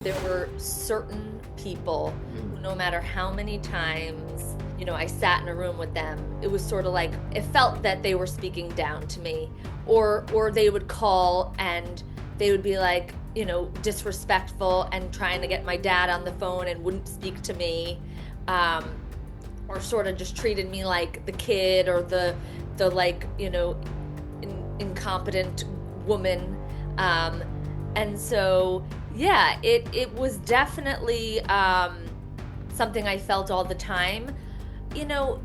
There were certain people who, no matter how many times, I sat in a room with them, it was sort of like it felt that they were speaking down to me, or they would call and they would be like, disrespectful and trying to get my dad on the phone and wouldn't speak to me, um, or sort of just treated me like the kid or the like, incompetent woman. Um, and so, yeah, it was definitely something I felt all the time, you know.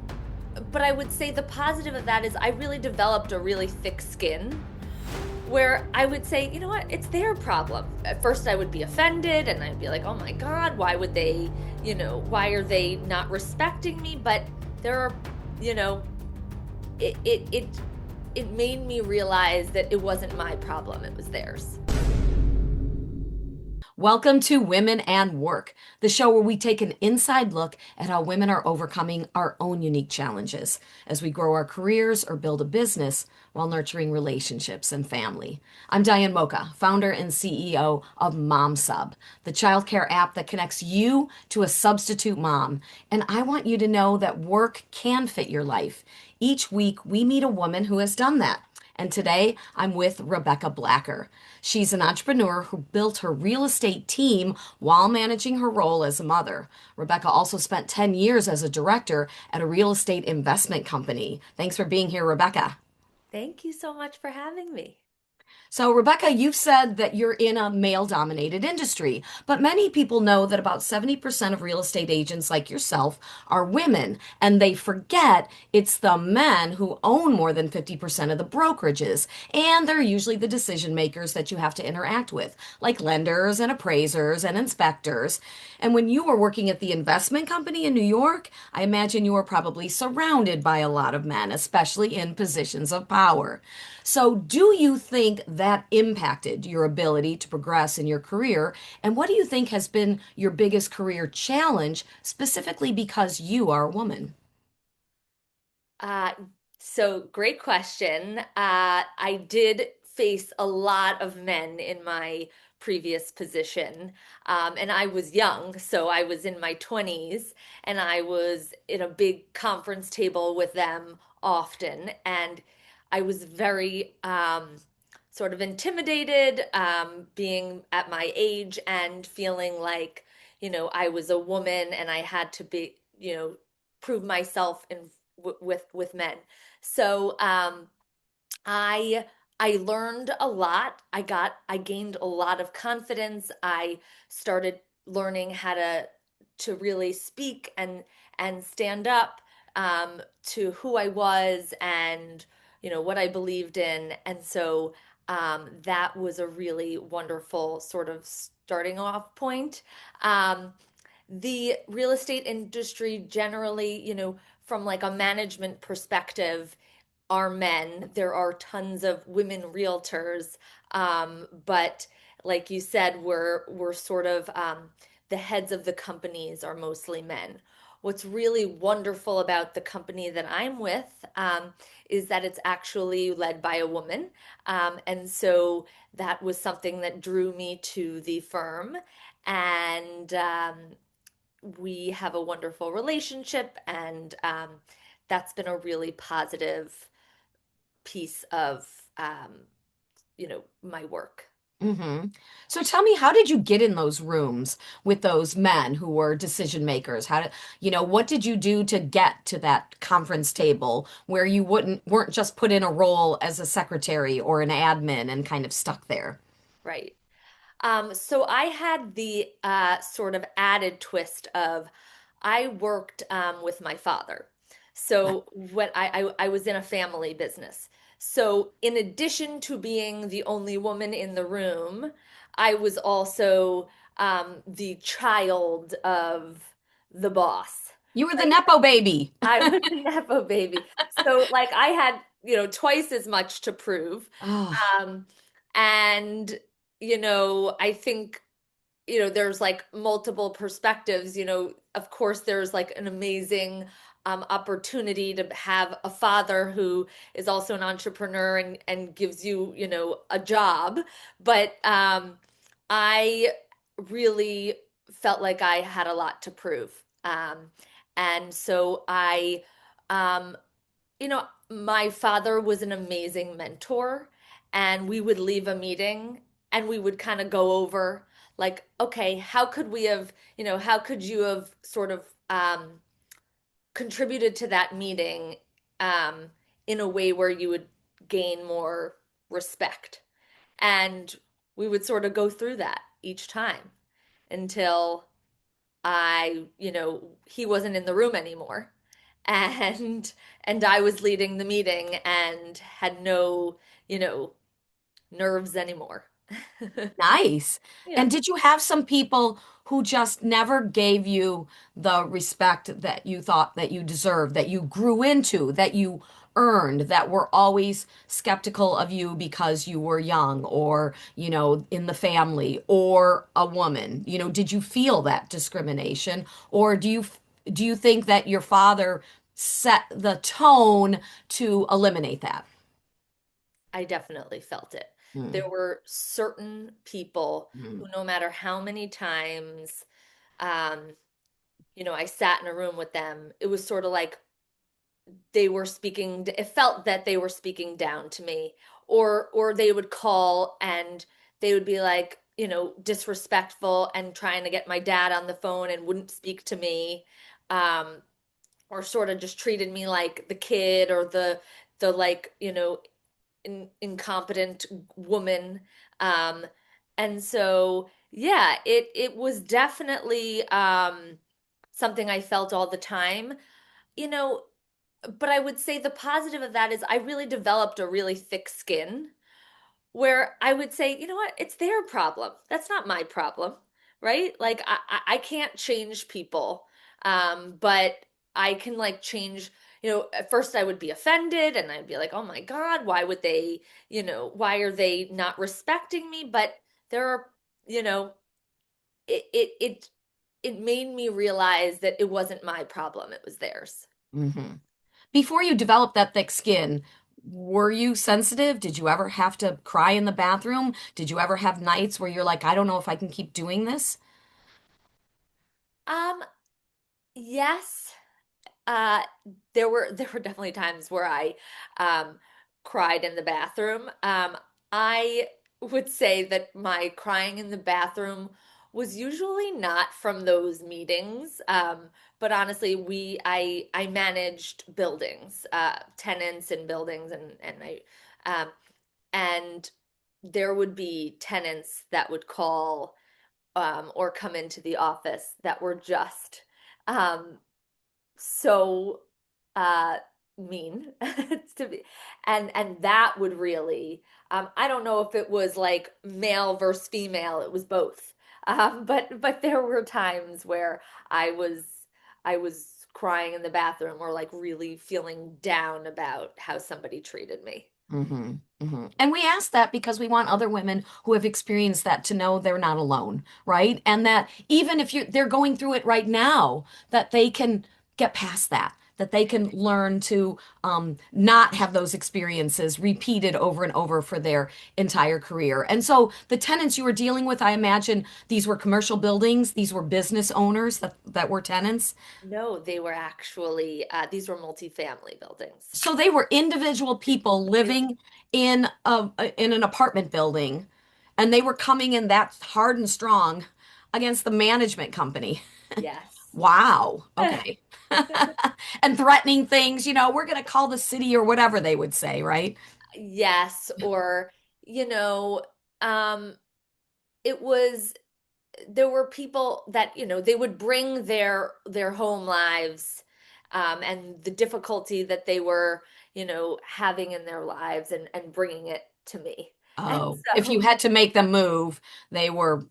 But I would say the positive of that is I really developed a really thick skin where I would say, you know what, it's their problem. At first, I would be offended and I'd be like, oh my God, why would they, why are they not respecting me? But there are, you know, it made me realize that it wasn't my problem, it was theirs. Welcome to Women and Work, the show where we take an inside look at how women are overcoming our own unique challenges as we grow our careers or build a business while nurturing relationships and family. I'm Diane Mocha, founder and CEO of MomSub, the childcare app that connects you to a substitute mom. And I want you to know that work can fit your life. Each week, we meet a woman who has done that. And today I'm with Rebecca Blacker. She's an entrepreneur who built her real estate team while managing her role as a mother. Rebecca also spent 10 years as a director at a real estate investment company. Thanks for being here, Rebecca. Thank you so much for having me. So, Rebecca, you've said that you're in a male dominated industry, but many people know that about 70% of real estate agents like yourself are women, and they forget it's the men who own more than 50% of the brokerages, and they're usually the decision makers that you have to interact with, like lenders and appraisers and inspectors. And when you were working at the investment company in New York, I imagine you were probably surrounded by a lot of men, especially in positions of power. So, do you think that impacted your ability to progress in your career? And what do you think has been your biggest career challenge, specifically because you are a woman? Uh, so great question. I did face a lot of men in my previous position. And I was young, so I was in my 20s, and I was in a big conference table with them often. And I was very sort of intimidated, being at my age and feeling like, I was a woman and I had to be, prove myself in with men. So I I learned a lot. I gained a lot of confidence. I started learning how to really speak and stand up, to who I was and what I believed in. And so that was a really wonderful sort of starting off point. Um, the real estate industry generally, from like a management perspective, are men. There are tons of women realtors, but like you said, we're sort of the heads of the companies are mostly men. What's really wonderful about the company that I'm with, is that it's actually led by a woman. And so that was something that drew me to the firm. And we have a wonderful relationship, and that's been a really positive piece of my work. hmm So tell me, how did you get in those rooms with those men who were decision makers? What did you do to get to that conference table where you weren't just put in a role as a secretary or an admin and kind of stuck there? Right. So I had the sort of added twist of I worked with my father. So when I was in a family business. So in addition to being the only woman in the room, I was also the child of the boss. You were the Like Nepo baby. I was a Nepo baby. So like I had, twice as much to prove. Oh, Um, and, I think, there's like multiple perspectives. Of course, there's like an amazing opportunity to have a father who is also an entrepreneur and gives you, a job. But I really felt like I had a lot to prove. And so um, my father was an amazing mentor, and we would leave a meeting and we would kind of go over, like, okay, how could we have, how could you have sort of contributed to that meeting um, in a way where you would gain more respect? And we would sort of go through that each time until he wasn't in the room anymore. And I was leading the meeting and had no, you know, nerves anymore. Nice. Yeah. And did you have some people who just never gave you the respect that you thought that you deserved, that you grew into, that you earned, that were always skeptical of you because you were young or, in the family or a woman? Did you feel that discrimination, or do you think that your father set the tone to eliminate that? I definitely felt it. Mm, There were certain people mm, who, no matter how many times, um, I sat in a room with them, it was sort of like it felt that they were speaking down to me, or they would call and they would be like, disrespectful and trying to get my dad on the phone and wouldn't speak to me. Um, or sort of just treated me like the kid or the like, incompetent woman. Um, and so, yeah, it was definitely something I felt all the time. You know, but I would say the positive of that is I really developed a really thick skin where I would say, you know what, it's their problem. That's not my problem, right? Like I can't change people, but I can like change. At first I would be offended and I'd be like, oh my God, why would they, why are they not respecting me? But there are, you know, it made me realize that it wasn't my problem, it was theirs. mhm. Before you developed that thick skin, were you sensitive? Did you ever have to cry in the bathroom? Did you ever have nights where you're like, I don't know if I can keep doing this? Um, yes. Uh, there were definitely times where I um, cried in the bathroom. I would say that my crying in the bathroom was usually not from those meetings. But honestly, I managed buildings, tenants and buildings, um, and there would be tenants that would call or come into the office that were just um, so uh mean to be, and that would really I don't know if it was like male versus female, it was both. But there were times where I was I was crying in the bathroom or like really feeling down about how somebody treated me. Hmm. Hmm. And we ask that because we want other women who have experienced that to know they're not alone, right? And that even if they're going through it right now, that they can get past that, that they can learn to not have those experiences repeated over and over for their entire career. And so the tenants you were dealing with, I imagine these were commercial buildings, these were business owners that were tenants. No, they were actually these were multifamily buildings. So they were individual people living in an apartment building, and they were coming in that hard and strong against the management company. Yes. Wow. Okay. And threatening things, we're going to call the city or whatever they would say, right? Yes, or you know, um, it was there were people that, they would bring their home lives and the difficulty that they were, having in their lives and bringing it to me. And Oh, if you so, had to make them move, they were,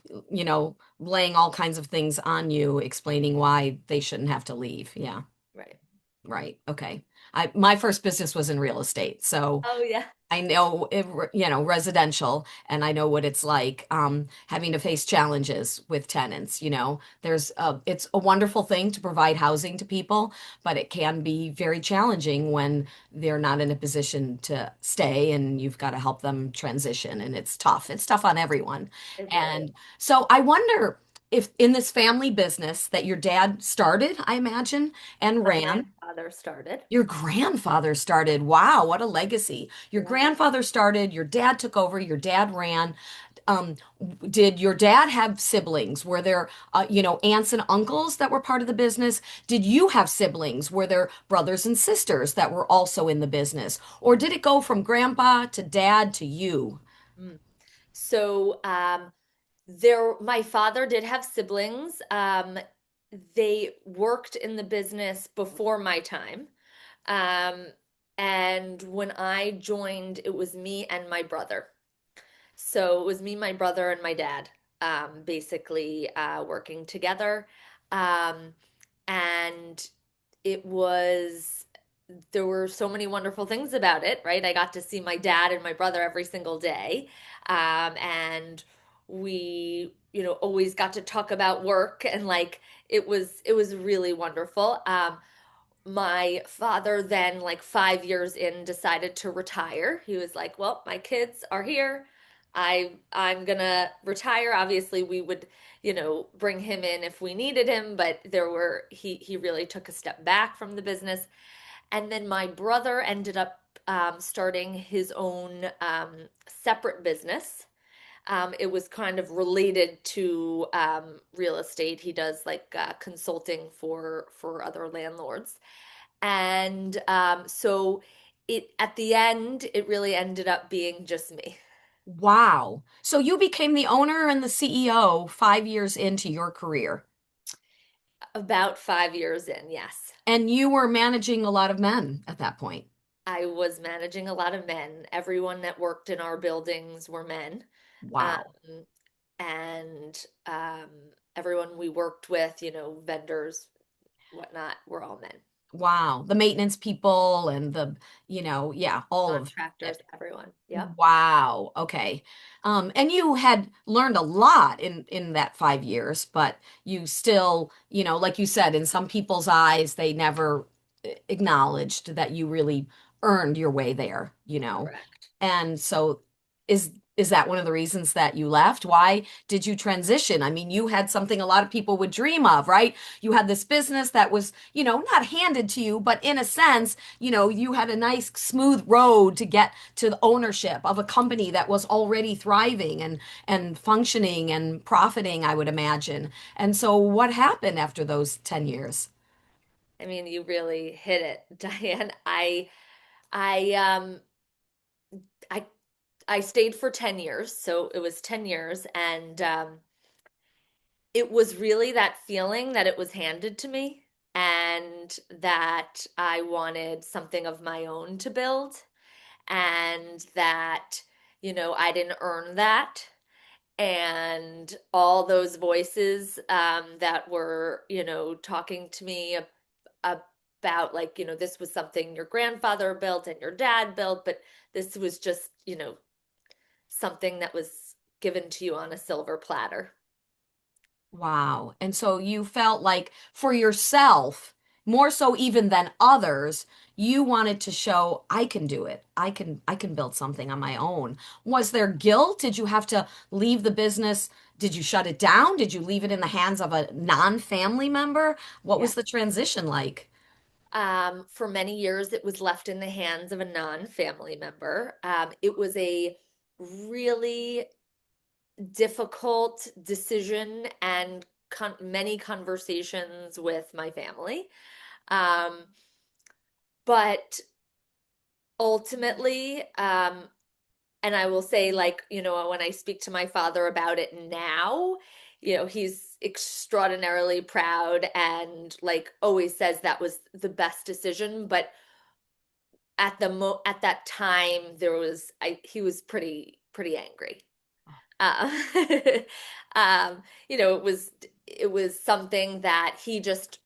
laying all kinds of things on you, explaining why they shouldn't have to leave. Yeah. right. Right. Okay. My first business was in real estate. So Oh yeah. I know, residential, and I know what it's like having to face challenges with tenants. It's a wonderful thing to provide housing to people, but it can be very challenging when they're not in a position to stay and you've got to help them transition, and it's tough. It's tough on everyone. It really is. And so I wonder if in this family business that your dad started, I imagine, and My ran. grandfather started. Your grandfather started. Wow, what a legacy. Your Yeah. grandfather started, your dad took over, your dad ran. Um, did your dad have siblings? Were there, aunts and uncles that were part of the business? Did you have siblings? Were there brothers and sisters that were also in the business? Or did it go from grandpa to dad to you? Mm. So, my father did have siblings. They worked in the business before my time. Um, and when I joined, it was me and my brother. So it was me, my brother, and my dad, basically working together. Um, and it was, there were so many wonderful things about it, right? I got to see my dad and my brother every single day. And we, always got to talk about work and like it was really wonderful. My father then, like 5 years in, decided to retire. He was like, well, my kids are here. I'm gonna retire. Obviously we would, bring him in if we needed him, but he really took a step back from the business. And then my brother ended up starting his own separate business. It was kind of related to real estate. He does like consulting for other landlords. And so it at the end, it really ended up being just me. Wow. So you became the owner and the CEO 5 years into your career, About 5 years in, yes. and you were managing a lot of men at that point. I was managing a lot of men. Everyone that worked in our buildings were men. Wow. Um, and everyone we worked with, vendors, whatnot, were all men. Wow. The maintenance people and yeah, all of Contractors, it. everyone. Yep. Wow. Okay. And you had learned a lot in that 5 years, but you still, like you said, in some people's eyes, they never acknowledged that you really earned your way there. Correct. And so is that one of the reasons that you left? Why did you transition? I mean, you had something a lot of people would dream of, right? You had this business that was, not handed to you, but in a sense, you had a nice smooth road to get to the ownership of a company that was already thriving and functioning and profiting, I would imagine. And so what happened after those 10 years? I mean, you really hit it, Diane. I I I stayed for 10 years, so it was 10 years, and it was really that feeling that it was handed to me and that I wanted something of my own to build, and that, I didn't earn that. And all those voices that were, talking to me about, like, this was something your grandfather built and your dad built, but this was just, something that was given to you on a silver platter. Wow. And so you felt like for yourself, more so even than others, you wanted to show I can do it. I can build something on my own. Was there guilt? Did you have to leave the business? Did you shut it down? Did you leave it in the hands of a non-family member? What Yeah. was the transition like? For many years, it was left in the hands of a non-family member. It was a really difficult decision and many conversations with my family. Um, but ultimately, and I will say, like, when I speak to my father about it now, he's extraordinarily proud and like always says that was the best decision. But at that time, he was pretty angry. Uh, it was something that he just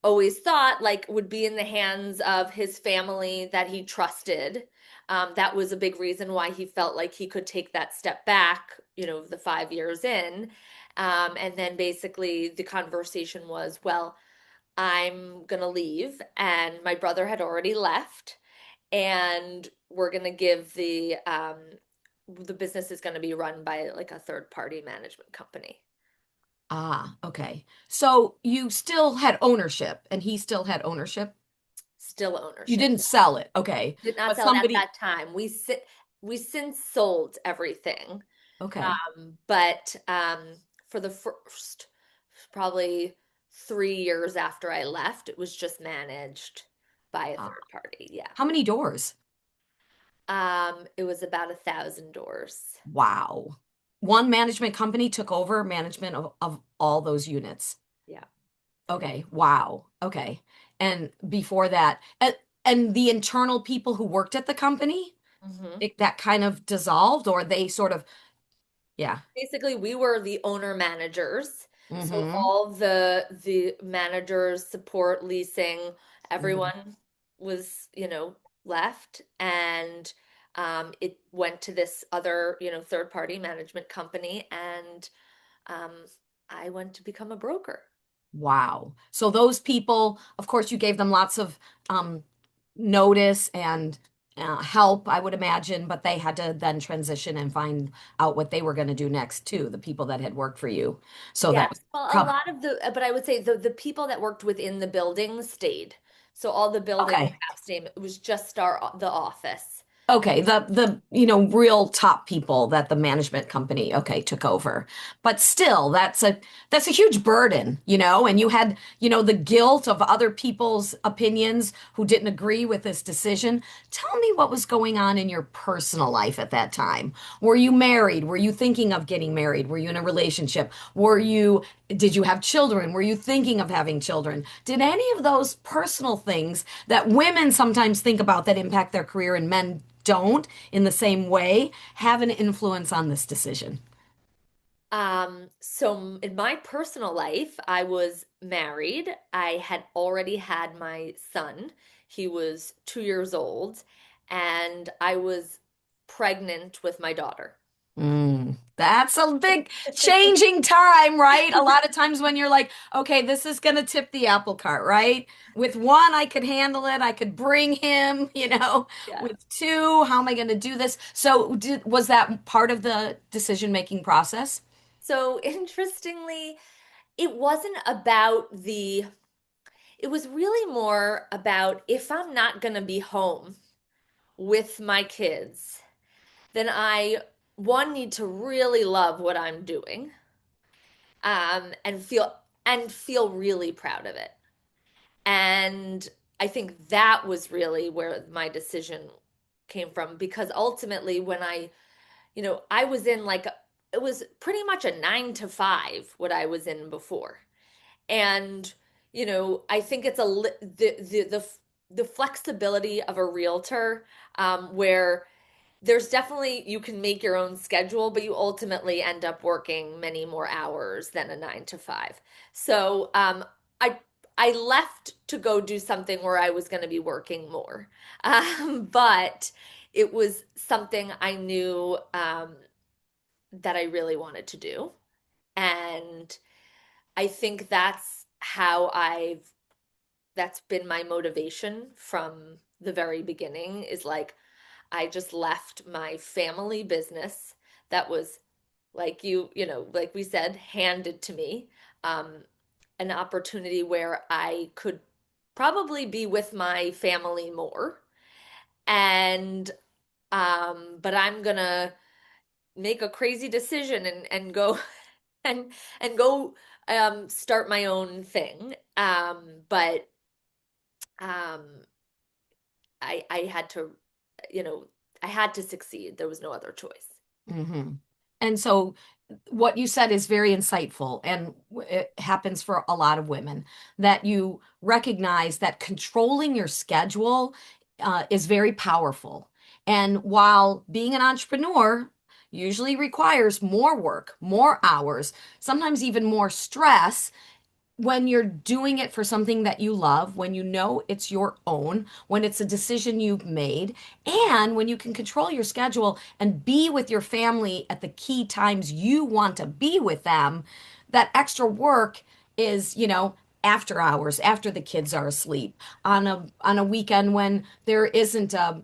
always thought like would be in the hands of his family that he trusted. That was a big reason why he felt like he could take that step back, the 5 years in. And then basically the conversation was, well, I'm gonna leave, and my brother had already left, and we're gonna give the business is gonna be run by like a third party management company. Ah, okay. So you still had ownership and he still had ownership? Still You ownership. didn't sell it. Okay. Did not But sell it at somebody, that time. We since sold everything. okay. But for the first probably 3 years after I left, it was just managed by a Ah, third party. Yeah. how many doors? It was about 1,000 doors. Wow. One management company took over management of all those units. Yeah. Okay. Wow. Okay. And before that, and the internal people who worked at the company, Hmm. that kind of dissolved, or they sort of, yeah. Basically, we were the owner managers. So Mm-hmm. all the managers, support, leasing, Hmm. everyone was, left, and it went to this other, third party management company, and um, I went to become a broker. Wow. So those people, of course, you gave them lots of um, notice and help, I would imagine, but they had to then transition and find out what they were going to do next too, the people that had worked for you. So that was Yes, well, a prob- lot of but I would say the people that worked within the building stayed. So all the building okay. staff stayed. It was just the office. Okay, the real top people that the management company took over. But still, that's a huge burden, and you had, the guilt of other people's opinions who didn't agree with this decision. Tell me what was going on in your personal life at that time. Were you married? Were you thinking of getting married? Were you in a relationship? Did you have children? Were you thinking of having children? Did any of those personal things that women sometimes think about that impact their career and men don't in the same way have an influence on this decision? So in my personal life, I was married. I had already had my son. He was 2 years old, and I was pregnant with my daughter. That's a big changing time, right? A lot of times when you're like, okay, this is going to tip the apple cart, right? With one, I could handle it. I could bring him, Yeah. With two, how am I going to do this? So, was that part of the decision-making process? So interestingly, it wasn't about it was really more about if I'm not going to be home with my kids, then I, one, need to really love what I'm doing, and feel really proud of it. And I think that was really where my decision came from, because ultimately when I was in like it was pretty much a 9 to 5 what I was in before. And I think it's the flexibility of a realtor, where there's definitely you can make your own schedule, but you ultimately end up working many more hours than a 9 to 5. So I I left to go do something where I was going to be working more, but it was something I knew that I really wanted to do, and I think that's been my motivation from the very beginning, is like I just left my family business that was, like like we said, handed to me, um, an opportunity where I could probably be with my family more. And but I'm gonna make a crazy decision and go and go start my own thing. But um I had to, you know, I had to succeed. There was no other choice. Hmm. And so what you said is very insightful, and it happens for a lot of women that you recognize that controlling your schedule is very powerful. And while being an entrepreneur usually requires more work, more hours, sometimes even more stress, when you're doing it for something that you love, when you know it's your own, when it's a decision you've made, and when you can control your schedule and be with your family at the key times you want to be with them, that extra work is, after hours, after the kids are asleep, on a weekend when there isn't a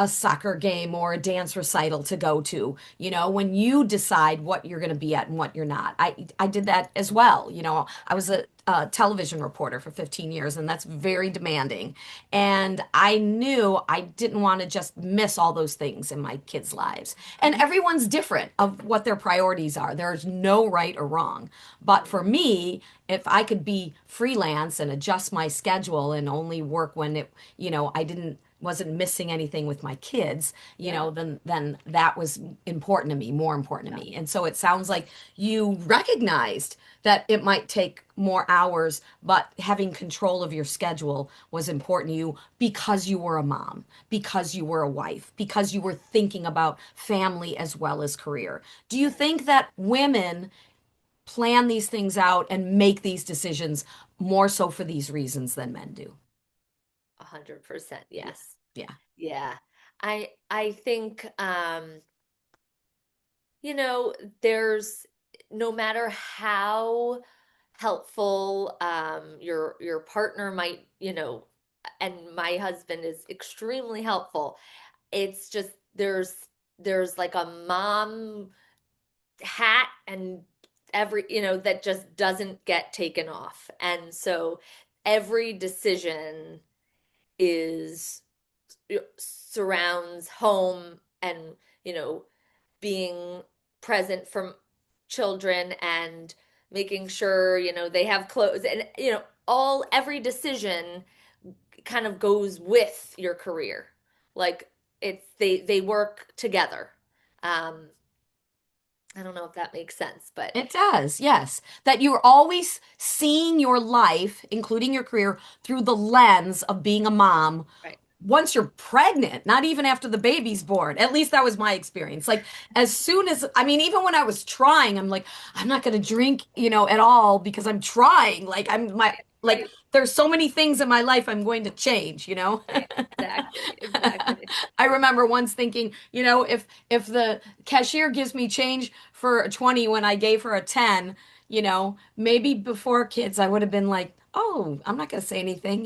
soccer game or a dance recital to go to, when you decide what you're going to be at and what you're not. I did that as well. I was a television reporter for 15 years, and that's very demanding. And I knew I didn't want to just miss all those things in my kids' lives. And everyone's different of what their priorities are. There's no right or wrong. But for me, if I could be freelance and adjust my schedule and only work when I didn't wasn't missing anything with my kids, Yeah. then that was important to me, more important to Yeah. me. And so it sounds like you recognized that it might take more hours, but having control of your schedule was important to you because you were a mom, because you were a wife, because you were thinking about family as well as career. Do you think that women plan these things out and make these decisions more so for these reasons than men do? 100%. Yeah. Yes. Yeah. Yeah. I think you know, there's no matter how helpful your partner might, and my husband is extremely helpful. It's just there's like a mom hat and that just doesn't get taken off. And so every decision is surrounds home and, you know, being present for children and making sure, they have clothes and, all every decision kind of goes with your career. Like they work together. Um, I don't know if that makes sense, but It does, yes. That you're always seeing your life, including your career, through the lens of being a mom right. once you're pregnant, not even after the baby's born. At least that was my experience. Like, as soon as, I mean, even when I was trying, I'm like, I'm not going to drink, at all because I'm trying. Like, Right. there's so many things in my life I'm going to change. Right. Exactly. Exactly. I remember once thinking, if the cashier gives me change for a 20 when I gave her a 10, maybe before kids I would have been like, "Oh, I'm not going to say anything,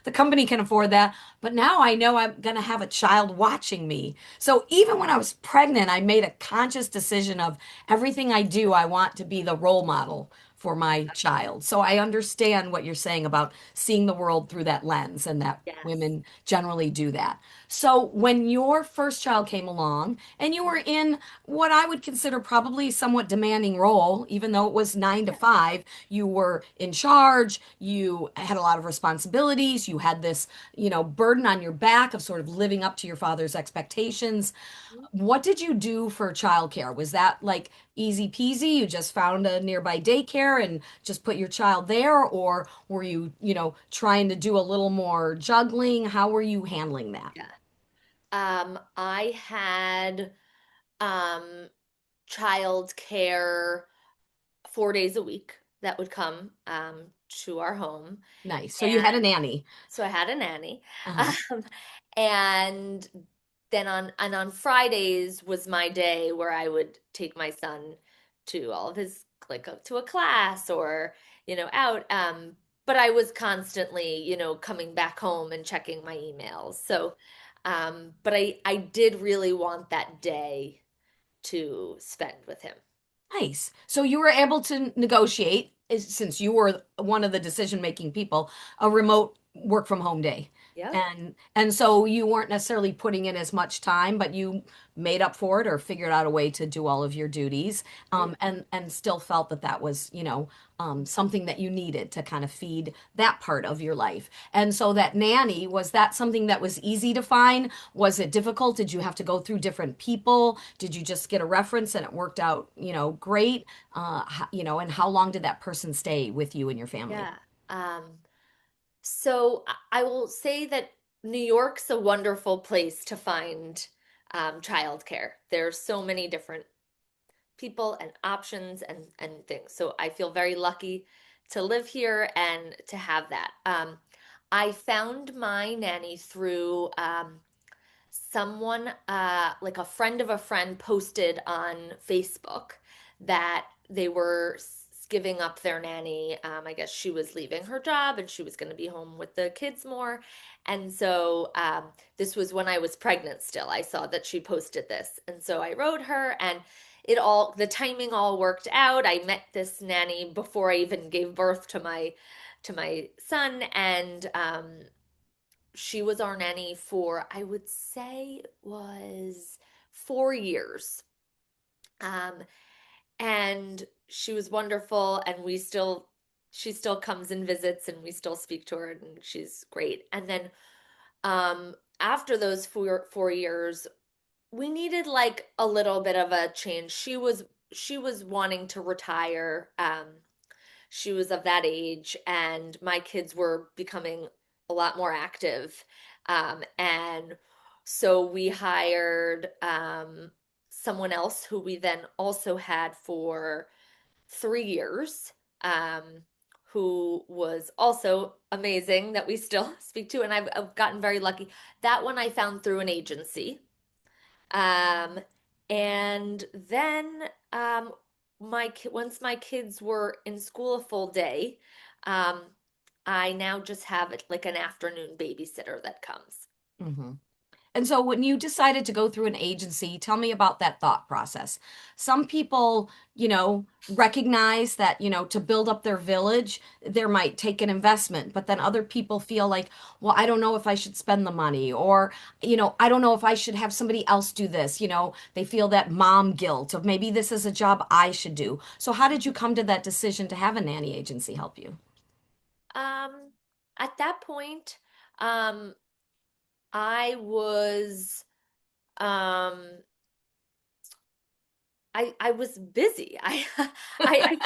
the company can afford that." But now I know I'm going to have a child watching me. So even when I was pregnant, I made a conscious decision of everything I do, I want to be the role model for my child. So I understand what you're saying about seeing the world through that lens and that Yes. women generally do that. So when your first child came along and you were in what I would consider probably somewhat demanding role, even though it was 9 to 5, you were in charge, you had a lot of responsibilities, you had this, burden on your back of sort of living up to your father's expectations. What did you do for childcare? Was that like easy peasy? You just found a nearby daycare and just put your child there? Or were you, trying to do a little more juggling? How were you handling that? Yeah. I had um child care 4 days a week that would come to our home. Nice. So you had a And nanny. so I had a nanny. Uh-huh. Um, and then on Fridays was my day where I would take my son to all of his like up to a class or, out. But I was constantly, coming back home and checking my emails. So but I did really want that day to spend with him. Nice. So you were able to negotiate, since you were one of the decision-making people, a remote work from home day. Yep. And so you weren't necessarily putting in as much time, but you made up for it or figured out a way to do all of your duties, and still felt that that was, something that you needed to kind of feed that part of your life. And so that nanny, was that something that was easy to find? Was it difficult? Did you have to go through different people? Did you just get a reference and it worked out, great? And how long did that person stay with you and your family? Yeah. So I will say that New York's a wonderful place to find childcare. There's so many different people and options and things. So I feel very lucky to live here and to have that. I found my nanny through someone, like a friend of a friend, posted on Facebook that they were giving up their nanny. I guess she was leaving her job and she was going to be home with the kids more. And so this was when I was pregnant still. I saw that she posted this. And so I wrote her, and the timing all worked out. I met this nanny before I even gave birth to my son, and she was our nanny for, I would say, it was 4 years. Um, and she was wonderful, and she still comes and visits, and we still speak to her, and she's great. And then after those 4 years, we needed like a little bit of a change. She was wanting to retire. She was of that age, and my kids were becoming a lot more active. And so we hired someone else who we then also had for 3 years, who was also amazing that we still speak to. And I've gotten very lucky. That one I found through an agency. Um, and then once my kids were in school a full day, um, I now just have like an afternoon babysitter that comes. Hmm. And so when you decided to go through an agency, tell me about that thought process. Some people, recognize that, to build up their village, there might take an investment, but then other people feel like, well, I don't know if I should spend the money, or, I don't know if I should have somebody else do this. They feel that mom guilt of maybe this is a job I should do. So how did you come to that decision to have a nanny agency help you? Um, at that point, um, I was um I was busy. I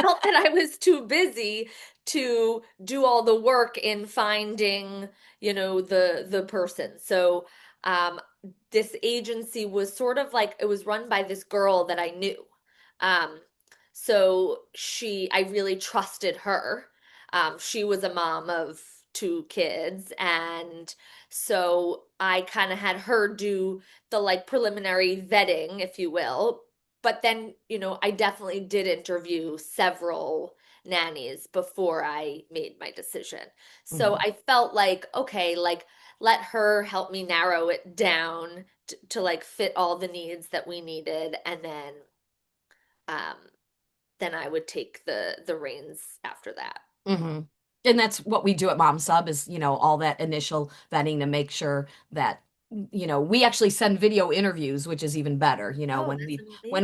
felt that I was too busy to do all the work in finding, the person. So um this agency was sort of like, it was run by this girl that I knew. Um so I really trusted her. She was a mom of two kids, and so I kind of had her do the like preliminary vetting, if you will. But then, I definitely did interview several nannies before I made my decision. So Hmm. I felt like, okay, like let her help me narrow it down to like fit all the needs that we needed, and um then I would take the reins after that. Hmm. And that's what we do at Mom Sub is, all that initial vetting to make sure that, we actually send video interviews, which is even better, Oh, when that's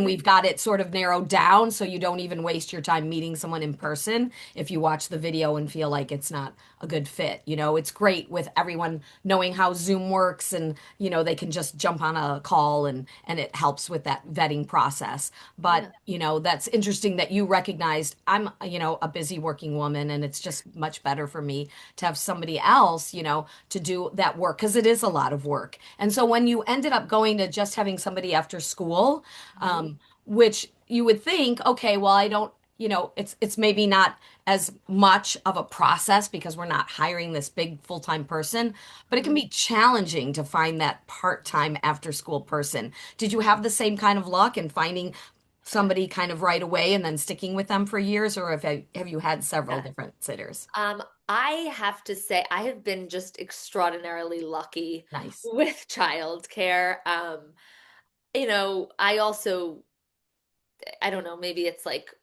we've amazing. got it sort of narrowed down so you don't even waste your time meeting someone in person if you watch the video and feel like it's not a good fit. It's great with everyone knowing how Zoom works and, they can just jump on a call and it helps with that vetting process. But, Yeah. that's interesting that you recognized I'm, a busy working woman and it's just much better for me to have somebody else, to do that work because it is a lot of work. And so when you ended up going to just having somebody after school, Mhm. which you would think, okay, well, I don't, it's maybe not as much of a process because we're not hiring this big full-time person, but it can Mhm. be challenging to find that part-time after school person. Did you have the same kind of luck in finding somebody kind of right away and then sticking with them for years, or have you had several Yeah. different sitters? I have to say I have been just extraordinarily lucky Nice. with childcare. I also, I don't know, maybe it's like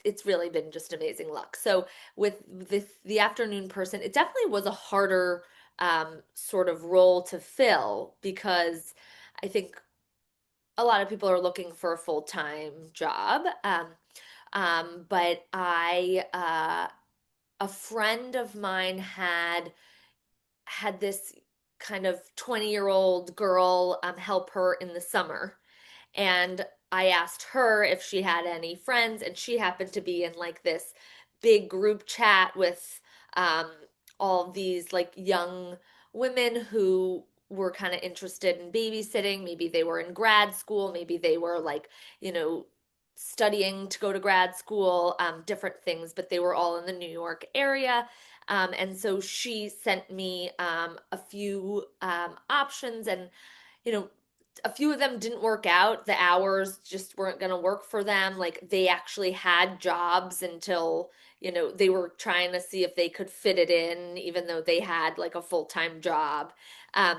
it's really been just amazing luck. So with the afternoon person, it definitely was a harder sort of role to fill, because I think a lot of people are looking for a full-time job. But a friend of mine had this kind of 20-year-old girl help her in the summer. And I asked her if she had any friends, and she happened to be in like this big group chat with um, all these like young women who were kind of interested in babysitting. Maybe they were in grad school, maybe they were like, you know, studying to go to grad school, different things, but they were all in the New York area. And so she sent me a few options, and you know, a few of them didn't work out. The hours just weren't going to work for them. Like they actually had jobs until, they were trying to see if they could fit it in, even though they had like a full-time job. Um,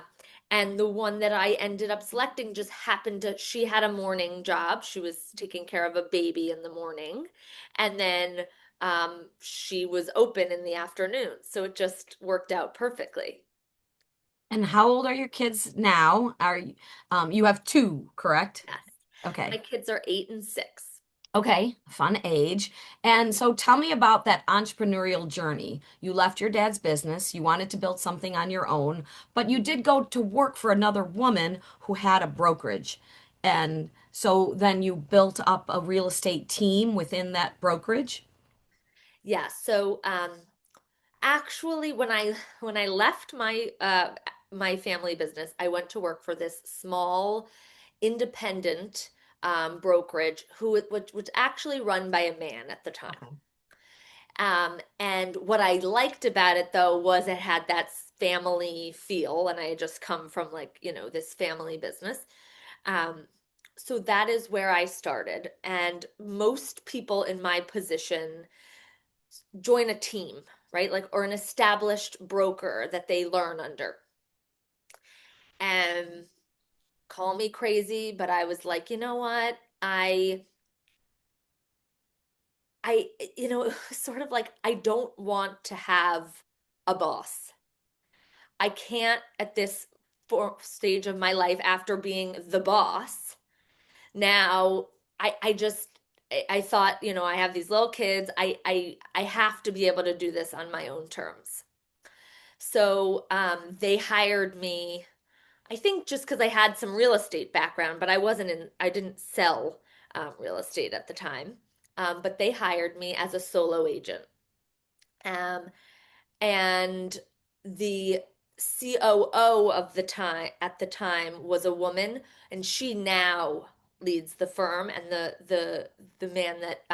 and the one that I ended up selecting just happened to, she had a morning job. She was taking care of a baby in the morning. And then she was open in the afternoon. So it just worked out perfectly. And how old are your kids now? Are you, you have two, correct? Yes. My Okay. kids are 8 and 6. Okay, fun age. And so tell me about that entrepreneurial journey. You left your dad's business, you wanted to build something on your own, but you did go to work for another woman who had a brokerage. And so then you built up a real estate team within that brokerage. Yeah, so actually when I left my family business, I went to work for this small independent brokerage which was actually run by a man at the time. Okay. And what I liked about it though was it had that family feel, and I had just come from like, this family business. Um, so that is where I started. And most people in my position join a team, right? Like, or an established broker that they learn under. And call me crazy, but I was like, you know what? I, sort of like, I don't want to have a boss. I can't at this stage of my life after being the boss. Now, I just, I thought, I have these little kids. I have to be able to do this on my own terms. So they hired me, I think just because I had some real estate background, but I didn't sell real estate at the time. But they hired me as a solo agent. Um, and the COO of the time at the time was a woman, and she now leads the firm, and the man that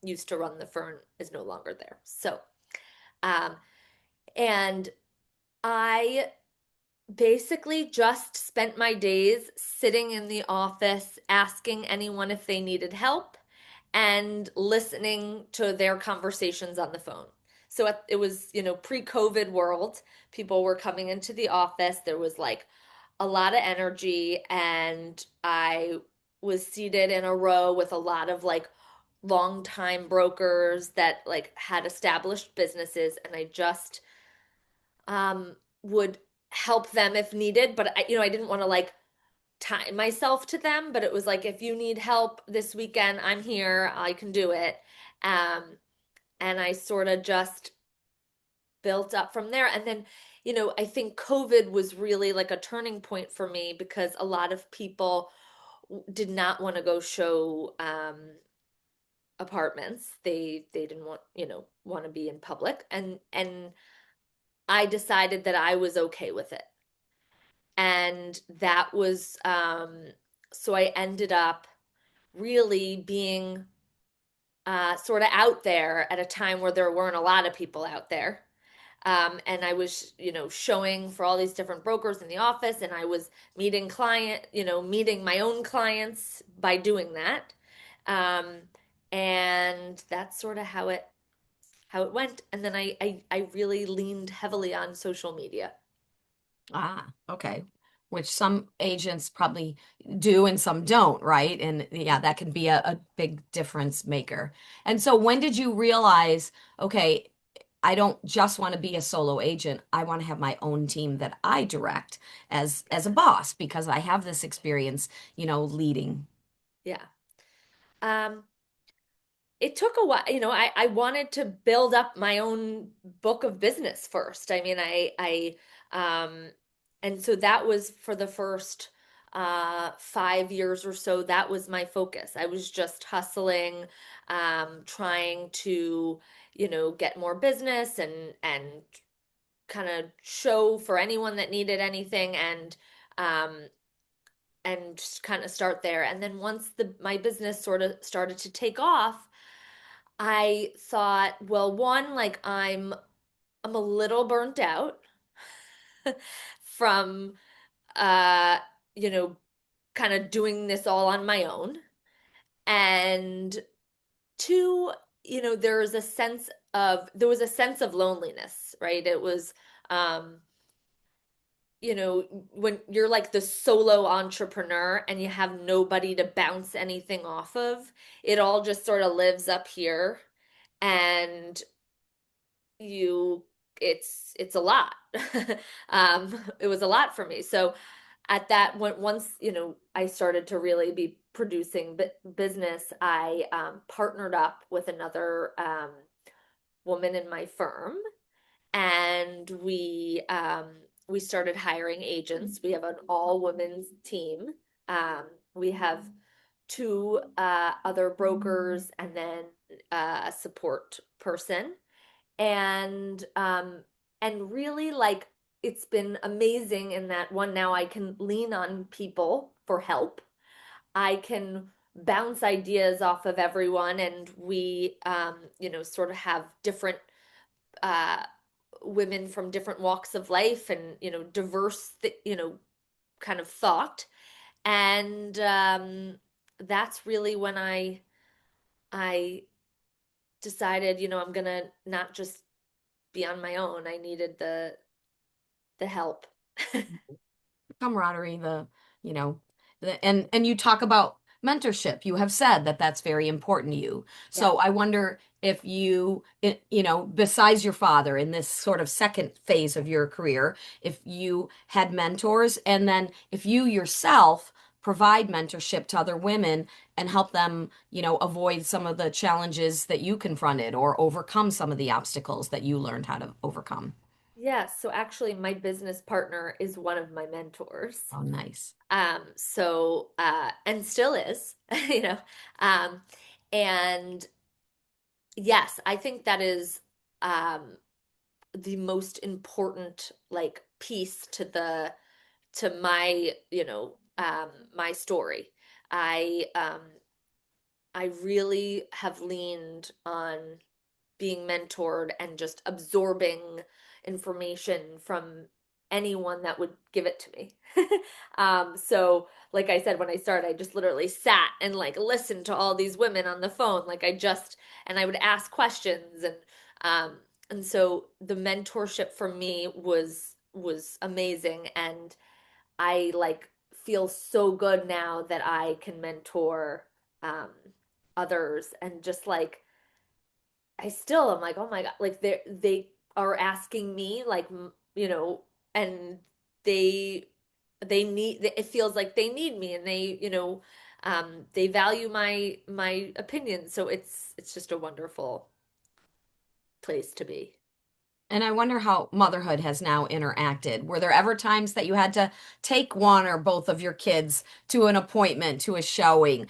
used to run the firm is no longer there. So, um, and I basically just spent my days sitting in the office asking anyone if they needed help and listening to their conversations on the phone. So it was, pre-COVID world. People were coming into the office. There was like a lot of energy, and I was seated in a row with a lot of like longtime brokers that like had established businesses, and I just would help them if needed, but I didn't want to like tie myself to them, but it was like if you need help this weekend, I'm here, I can do it. Um, and I sort of just built up from there. And then, I think COVID was really like a turning point for me because a lot of people did not want to go show apartments. They didn't want to be in public, and I decided that I was okay with it. And that was so I ended up really being sort of out there at a time where there weren't a lot of people out there. And I was, showing for all these different brokers in the office, and I was meeting my own clients by doing that. Um, and that's sort of how it went. And then I really leaned heavily on social media. Ah, okay. Which some agents probably do and some don't, right? And yeah, that can be a big difference maker. And so when did you realize, okay, I don't just want to be a solo agent. I want to have my own team that I direct as a boss because I have this experience, leading. Yeah. Um, it took a while. I wanted to build up my own book of business first. I mean, and so that was for the first 5 years or so. That was my focus. I was just hustling, trying to, get more business and kind of show for anyone that needed anything. And just kind of start there. And then once the my business sort of started to take off, I thought, well, one, like I'm a little burnt out from uh, you know, kind of doing this all on my own. And two, there was a sense of loneliness, right? It was um when you're like the solo entrepreneur and you have nobody to bounce anything off of, it all just sort of lives up here, and you it's a lot. It was a lot for me. So at that once, I started to really be producing business, I partnered up with another woman in my firm, and we started hiring agents. We have an all women's team. We have two other brokers and then a support person, and really, like, it's been amazing in that one, now I can lean on people for help. I can bounce ideas off of everyone, and we sort of have different uh women from different walks of life, and diverse kind of thought. And that's really when I decided, I'm gonna not just be on my own. I needed the help. Camaraderie, you know, and you talk about mentorship. You have said that that's very important to you. Yeah. So I wonder if besides your father in this sort of second phase of your career, if you had mentors, and then if you yourself provide mentorship to other women and help them, avoid some of the challenges that you confronted or overcome some of the obstacles that you learned how to overcome. Yeah, so actually my business partner is one of my mentors. Oh, nice. And still is, you know. Um, and yes, I think that is um the most important, like, piece to my, my story. I um I really have leaned on being mentored and just absorbing information from anyone that would give it to me. So like I said, when I started, I just literally sat and like listened to all these women on the phone. And I would ask questions, um, and so the mentorship for me was amazing. And I like feel so good now that I can mentor um, others, and just like I still am like, oh my God, like they are asking me, like, and they it feels like they need me, and they value my opinion. So it's just a wonderful place to be. And I wonder how motherhood has now interacted. Were there ever times that you had to take one or both of your kids to an appointment, to a showing?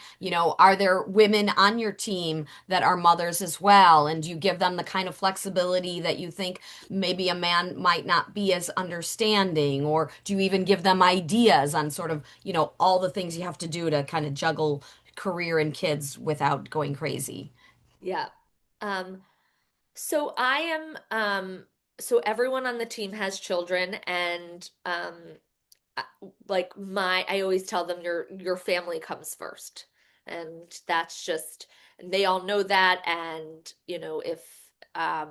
Are there women on your team that are mothers as well? And do you give them the kind of flexibility that you think maybe a man might not be as understanding? Or do you even give them ideas on sort of, all the things you have to do to kind of juggle career and kids without going crazy? Yeah. Um, so I am so everyone on the team has children, and I- I always tell them your family comes first. And that's just, and they all know that. And if um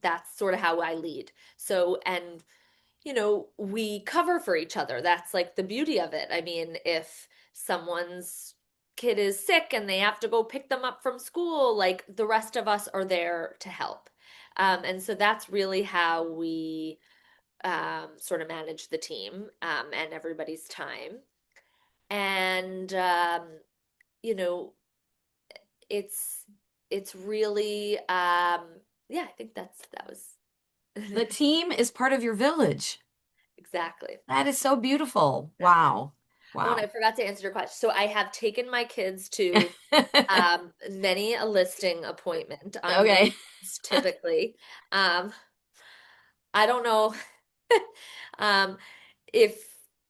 that's sort of how I lead. So, and we cover for each other. That's like the beauty of it. I mean, if someone's kid is sick and they have to go pick them up from school, like, the rest of us are there to help. And so that's really how we sort of manage the team, and everybody's time. And you know, it's it's really yeah, I think that was The team is part of your village. exactly. That is so beautiful. Exactly. Wow. Oh, and I Wow. forgot to answer your question. So I have taken my kids to many a listing appointment on Okay. weekends typically. Um, I don't know, um, if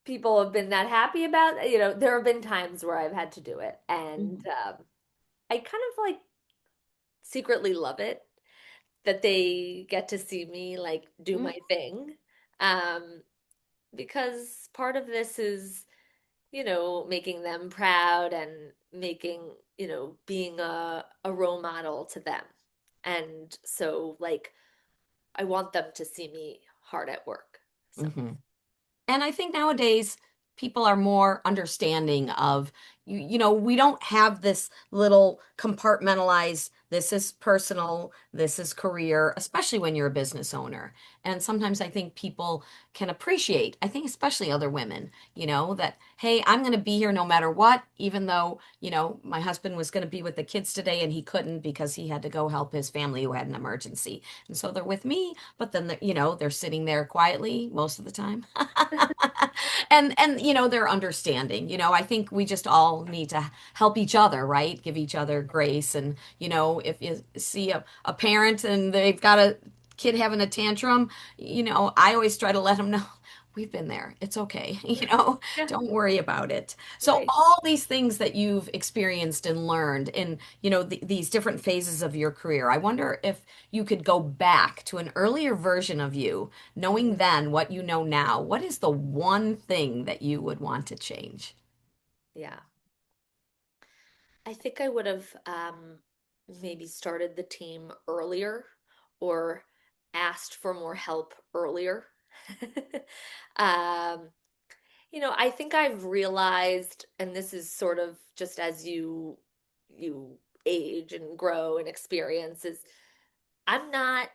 people have been that happy about, there have been times where I've had to do it. And Mhm. I kind of like secretly love it that they get to see me like do my thing. Um, because part of this is, making them proud and making, being a role model to them. And so like I want them to see me hard at work. So Mm-hmm. And I think nowadays people are more understanding of we don't have this little compartmentalized, this is personal, this is career, especially when you're a business owner. And sometimes I think people can appreciate, I think especially other women, that hey, I'm going to be here no matter what, even though, my husband was going to be with the kids today and he couldn't because he had to go help his family who had an emergency. And so they're with me, but then they're sitting there quietly most of the time. And they're understanding. I think we just all need to help each other, right? Give each other grace. And if you see a parent and they've got a kid having a tantrum, I always try to let them know we've been there. It's okay. yeah, Don't worry about it. So right. all these things that you've experienced and learned in these different phases of your career, I wonder if you could go back to an earlier version of you, knowing Mhm. then what you know now. What is the one thing that you would want to change? Yeah. I think I would have maybe started the team earlier or asked for more help earlier. Um, I think I've realized, and this is sort of just as you age and grow and experience, is I'm not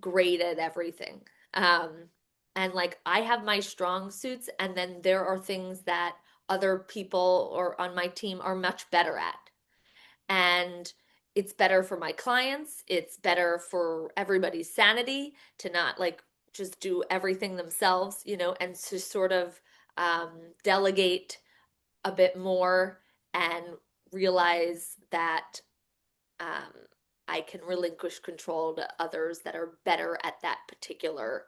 great at everything. Um, and like I have my strong suits, and then there are things that other people or on my team are much better at. And it's better for my clients, it's better for everybody's sanity to not like just do everything themselves, and to sort of um, delegate a bit more and realize that um, I can relinquish control to others that are better at that particular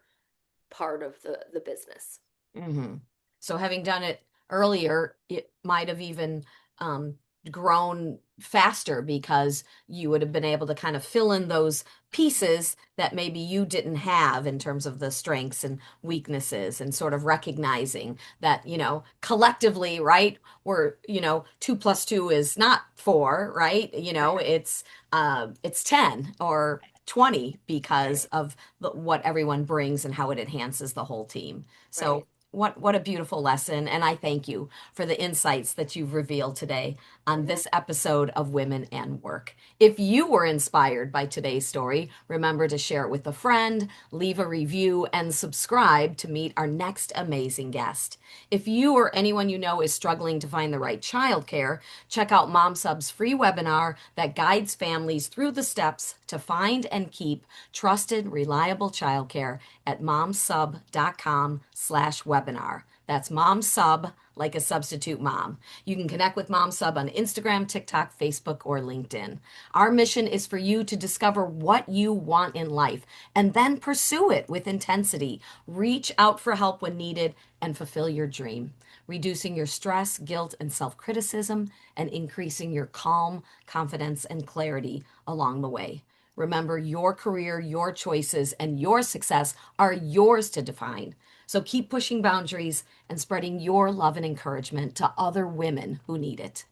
part of the business. Hmm. So having done it earlier, it might have even um, grown faster because you would have been able to kind of fill in those pieces that maybe you didn't have in terms of the strengths and weaknesses and sort of recognizing that, collectively, right? We're, 2 plus 2 is not 4, right? Right, It's 10 or 20 because right, of what everyone brings and how it enhances the whole team. So right. what a beautiful lesson. And I thank you for the insights that you've revealed today on Yeah. this episode of Women and Work. If you were inspired by today's story, remember to share it with a friend, leave a review, and subscribe to meet our next amazing guest. If you or anyone you know is struggling to find the right childcare, check out MomSub's free webinar that guides families through the steps to find and keep trusted, reliable childcare at momsub.com/webinar. That's momsub, like a substitute mom. You can connect with MomSub on Instagram, TikTok, Facebook, or LinkedIn. Our mission is for you to discover what you want in life and then pursue it with intensity. Reach out for help when needed and fulfill your dream, reducing your stress, guilt, and self criticism, and increasing your calm, confidence, and clarity along the way. Remember, your career, your choices, and your success are yours to define. So keep pushing boundaries and spreading your love and encouragement to other women who need it.